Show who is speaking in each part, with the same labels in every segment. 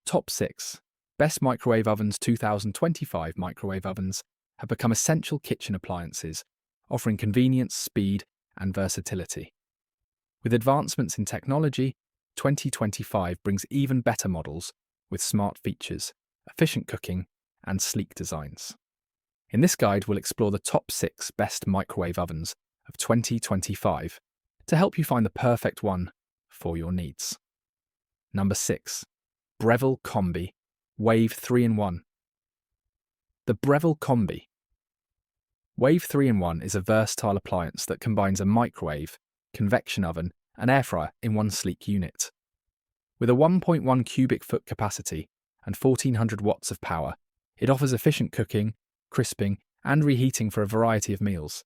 Speaker 1: Top 6 Best Microwave Ovens 2025. Microwave ovens have become essential kitchen appliances, offering convenience, speed, and versatility. With advancements in technology, 2025 brings even better models with smart features, efficient cooking, and sleek designs. In this guide, we'll explore the top 6 best microwave ovens of 2025 to help you find the perfect one for your needs. Number 6. Breville Combi Wave 3-in-1. The Breville Combi Wave 3-in-1 is a versatile appliance that combines a microwave, convection oven, and air fryer in one sleek unit. With a 1.1 cubic foot capacity and 1400 watts of power, it offers efficient cooking, crisping, and reheating for a variety of meals.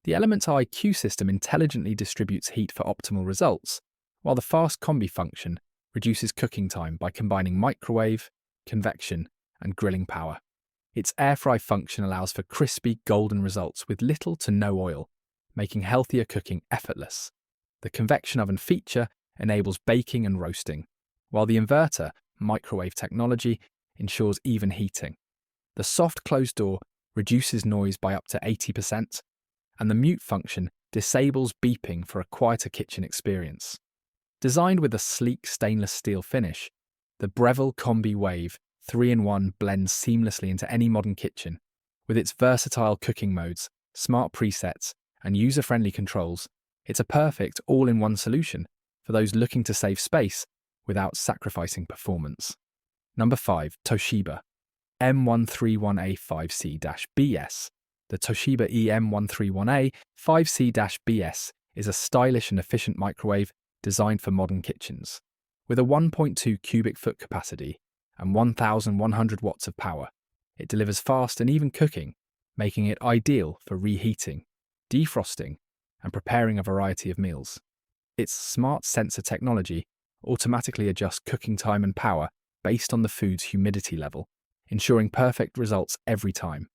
Speaker 1: The Element IQ system intelligently distributes heat for optimal results, while the fast combi function reduces cooking time by combining microwave, convection, and grilling power. Its air fry function allows for crispy, golden results with little to no oil, making healthier cooking effortless. The convection oven feature enables baking and roasting, while the inverter microwave technology ensures even heating. The soft closed door reduces noise by up to 80%, and the mute function disables beeping for a quieter kitchen experience. Designed with a sleek stainless steel finish, the Breville Combi Wave 3-in-1 blends seamlessly into any modern kitchen. With its versatile cooking modes, smart presets, and user-friendly controls, it's a perfect all-in-one solution for those looking to save space without sacrificing performance. Number 5. Toshiba M131A 5C-BS. The Toshiba EM131A 5C-BS is a stylish and efficient microwave designed for modern kitchens. With a 1.2 cubic foot capacity and 1,100 watts of power, it delivers fast and even cooking, making it ideal for reheating, defrosting, and preparing a variety of meals. Its smart sensor technology automatically adjusts cooking time and power based on the food's humidity level, ensuring perfect results every time.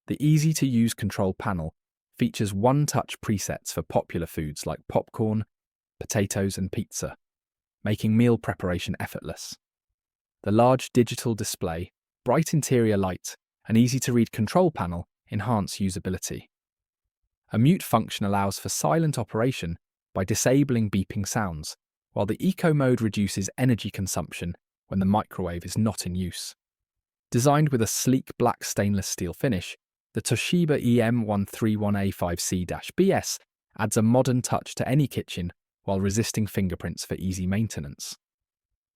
Speaker 1: The easy-to-use control panel features one-touch presets for popular foods like popcorn, potatoes, and pizza, making meal preparation effortless. The large digital display, bright interior light, and easy-to-read control panel enhance usability. A mute function allows for silent operation by disabling beeping sounds, while the Eco mode reduces energy consumption when the microwave is not in use. Designed with a sleek black stainless steel finish, the Toshiba EM131A5C-BS adds a modern touch to any kitchen while resisting fingerprints for easy maintenance.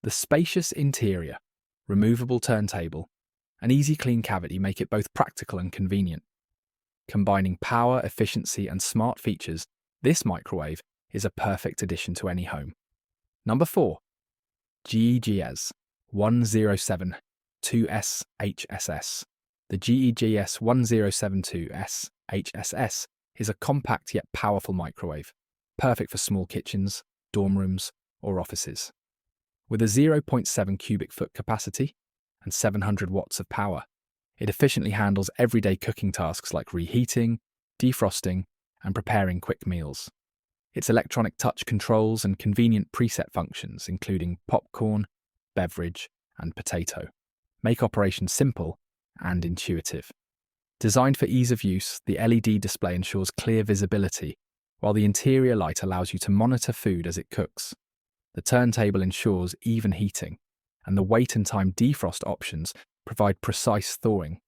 Speaker 1: The spacious interior, removable turntable, and easy clean cavity make it both practical and convenient. Combining power, efficiency, and smart features, this microwave is a perfect addition to any home. Number 4. GEGS 1072S HSS. The GEGS 1072S HSS is a compact yet powerful microwave, perfect for small kitchens, dorm rooms, or offices. With a 0.7 cubic foot capacity and 700 watts of power, it efficiently handles everyday cooking tasks like reheating, defrosting, and preparing quick meals. Its electronic touch controls and convenient preset functions, including popcorn, beverage, and potato, make operation simple and intuitive. Designed for ease of use, the LED display ensures clear visibility, while the interior light allows you to monitor food as it cooks. The turntable ensures even heating, and the wait and time defrost options provide precise thawing.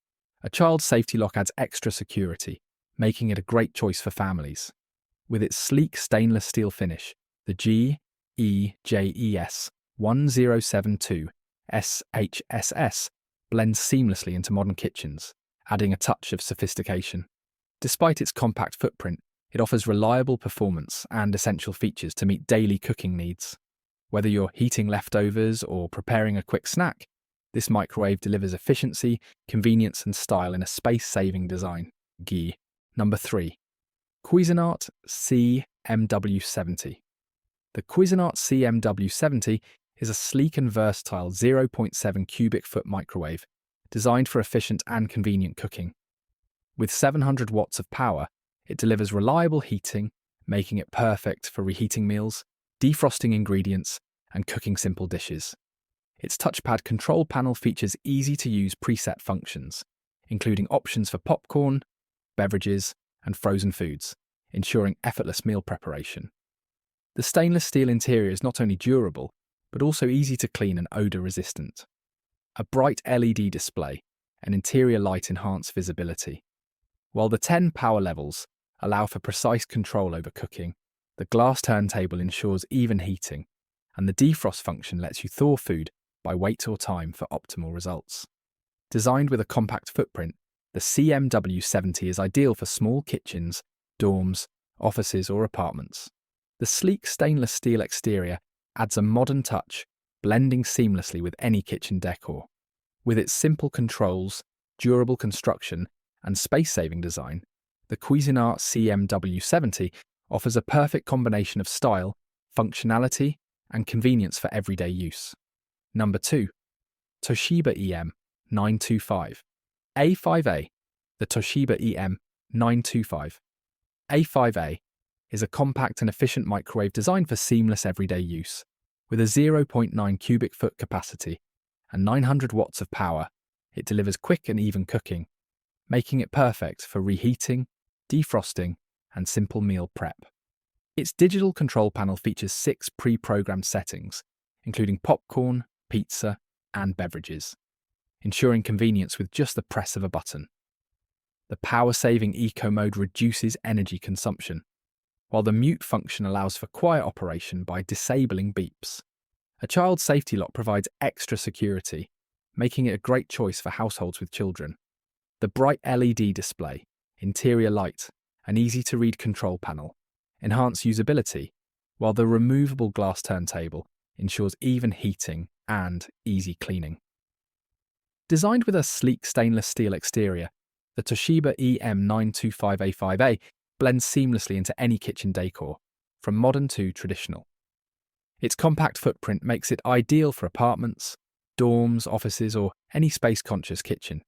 Speaker 1: A child safety lock adds extra security, making it a great choice for families. With its sleek stainless steel finish, the GEGS 1072 SHSS blends seamlessly into modern kitchens, adding a touch of sophistication. Despite its compact footprint, it offers reliable performance and essential features to meet daily cooking needs. Whether you're heating leftovers or preparing a quick snack, this microwave delivers efficiency, convenience, and style in a space-saving design. Number 3. Cuisinart CMW70. The Cuisinart CMW70 is a sleek and versatile 0.7 cubic foot microwave designed for efficient and convenient cooking. With 700 watts of power, it delivers reliable heating, making it perfect for reheating meals, defrosting ingredients, and cooking simple dishes. Its touchpad control panel features easy-to-use preset functions, including options for popcorn, beverages, and frozen foods, ensuring effortless meal preparation. The stainless steel interior is not only durable, but also easy to clean and odor-resistant. A bright LED display and interior light enhance visibility. While the 10 power levels allow for precise control over cooking, the glass turntable ensures even heating, and the defrost function lets you thaw food by weight or time for optimal results. Designed with a compact footprint, the CMW70 is ideal for small kitchens, dorms, offices, or apartments. The sleek stainless steel exterior adds a modern touch, blending seamlessly with any kitchen decor. With its simple controls, durable construction, and space-saving design, the Cuisinart CMW70 offers a perfect combination of style, functionality, and convenience for everyday use. Number 2. Toshiba EM925. A5A. The Toshiba EM925. A5A is a compact and efficient microwave designed for seamless everyday use. With a 0.9 cubic foot capacity and 900 watts of power, it delivers quick and even cooking, making it perfect for reheating, defrosting, and simple meal prep. Its digital control panel features 6 pre-programmed settings, including popcorn, pizza, and beverages, ensuring convenience with just the press of a button. The power-saving eco mode reduces energy consumption, while the mute function allows for quiet operation by disabling beeps. A child safety lock provides extra security, making it a great choice for households with children. The bright LED display, interior light, and easy-to-read control panel enhance usability, while the removable glass turntable ensures even heating and easy cleaning. Designed with a sleek stainless steel exterior, the Toshiba EM925A5A blends seamlessly into any kitchen decor, from modern to traditional. Its compact footprint makes it ideal for apartments, dorms, offices, or any space-conscious kitchen.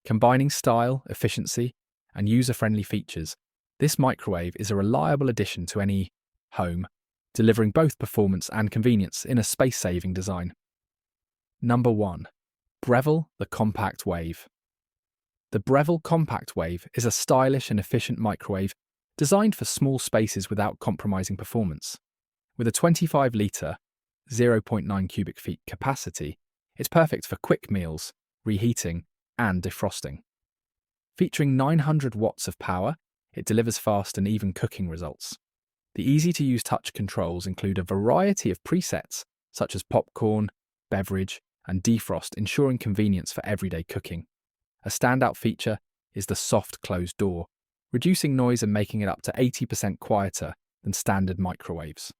Speaker 1: Combining style, efficiency, and user-friendly features, this microwave is a reliable addition to any home, delivering both performance and convenience in a space-saving design. Number 1. Breville the Compact Wave. The Breville Compact Wave is a stylish and efficient microwave designed for small spaces without compromising performance. With a 25-litre, 0.9 cubic feet capacity, it's perfect for quick meals, reheating, and defrosting. Featuring 900 watts of power, it delivers fast and even cooking results. The easy-to-use touch controls include a variety of presets, such as popcorn, beverage, and defrost, ensuring convenience for everyday cooking. A standout feature is the soft closed door, reducing noise and making it up to 80% quieter than standard microwaves.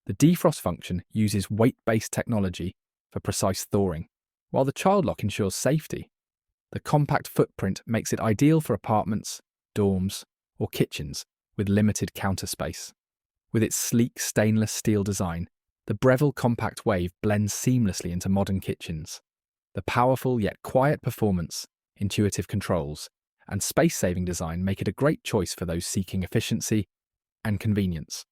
Speaker 1: The defrost function uses weight-based technology for precise thawing, while the child lock ensures safety. The compact footprint makes it ideal for apartments, dorms, or kitchens with limited counter space. With its sleek stainless steel design, the Breville Compact Wave blends seamlessly into modern kitchens. The powerful yet quiet performance, intuitive controls, and space-saving design make it a great choice for those seeking efficiency and convenience.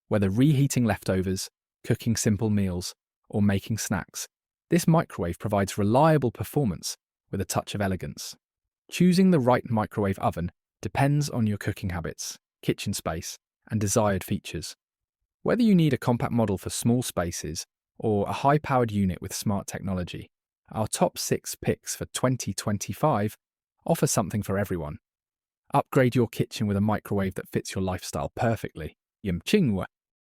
Speaker 1: Whether reheating leftovers, cooking simple meals, or making snacks, this microwave provides reliable performance with a touch of elegance. Choosing the right microwave oven depends on your cooking habits, kitchen space, and desired features. Whether you need a compact model for small spaces or a high-powered unit with smart technology, our top 6 picks for 2025 offer something for everyone. Upgrade your kitchen with a microwave that fits your lifestyle perfectly. Yum Chingwa.